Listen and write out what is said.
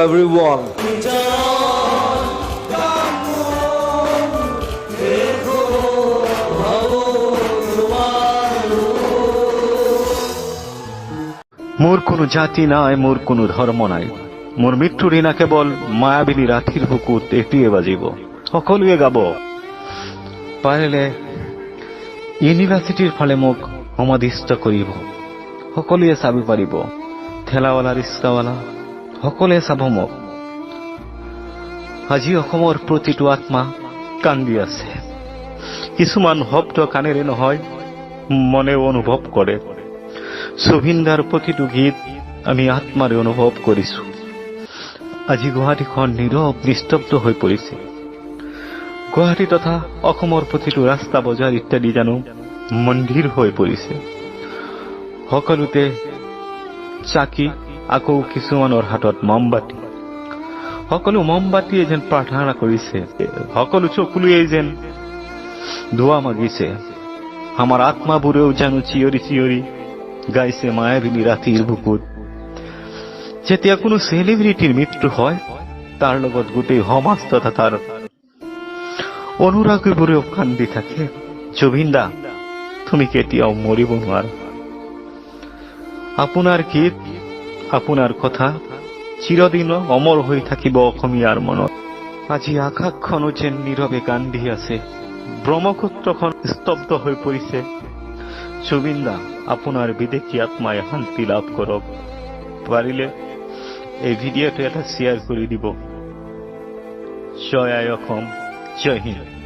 everyone. মোৰ কোনো জাতি নাই, মোৰ কোনো ধৰ্ম নাই, মোৰ মৃত্যুৰ না কেবল মায়াবিনী ৰাঠিৰ বুকুত এটিয়ে বাজিব। সকলোৱে গাব। পাৰিলে ইউনিভাৰ্চিটিৰ ফালে মোক সমাধিস্থ কৰিব। সকলোৱে চাব পাৰিব। ঠেলাৱালা ৰিক্সাৱালা সকলোৱে চাব মোক। আজি অসমৰ প্ৰতিটো আত্মা কান্দি আছে। কিছুমান শব্দ কাণেৰে নহয়, মনে অনুভৱ কৰে। জুবিনদাৰ প্ৰতিটো গীত আমি আত্মাৰে অনুভৱ কৰিছো। আজি গুৱাহাটীখন নীৰৱ নিস্তব্ধ হৈ পৰিছে। গুৱাহাটী তথা অসমৰ প্ৰতিটো ৰাস্তা বজাৰ ইত্যাদি জানো মন্দিৰ হৈ পৰিছে। সকলোতে চাকি, আকৌ কিছুমানৰ হাতত মমবাতি। সকলো মমবাতিয়ে যেন প্ৰাৰ্থনা কৰিছে, সকলো চকুলোৱে যেন দোৱা মাগিছে। আমাৰ আত্মাবোৰেও জানো চিঞৰি চিঞৰি গাইছে মায়াবিনী ৰাতিৰ বুকুত। যেতিয়া কোনো সেলিব্ৰিটিৰ মৃত্যু হয়, তাৰ লগত গোটেই সমাজ তথা তাৰ অনুৰাগীবোৰেও কান্দি থাকে। জুবিন দা, তুমি কেতিয়াও মৰিব নোৱাৰা। আপোনাৰ গীত, আপোনাৰ কথা চিৰদিন অমৰ হৈ থাকিব অসমীয়াৰ মনত। আজি আকাশখনো যেন নীৰৱে কান্দি আছে। ব্ৰহ্মপুত্ৰখন স্তব্ধ হৈ পৰিছে। জুবিন দা, আপোনাৰ বিদেশী আত্মাই শান্তি লাভ কৰক। পাৰিলে এই ভিডিঅ'টো এটা শ্বেয়াৰ কৰি দিব। জয় আই অসম, জয় হিন্দ।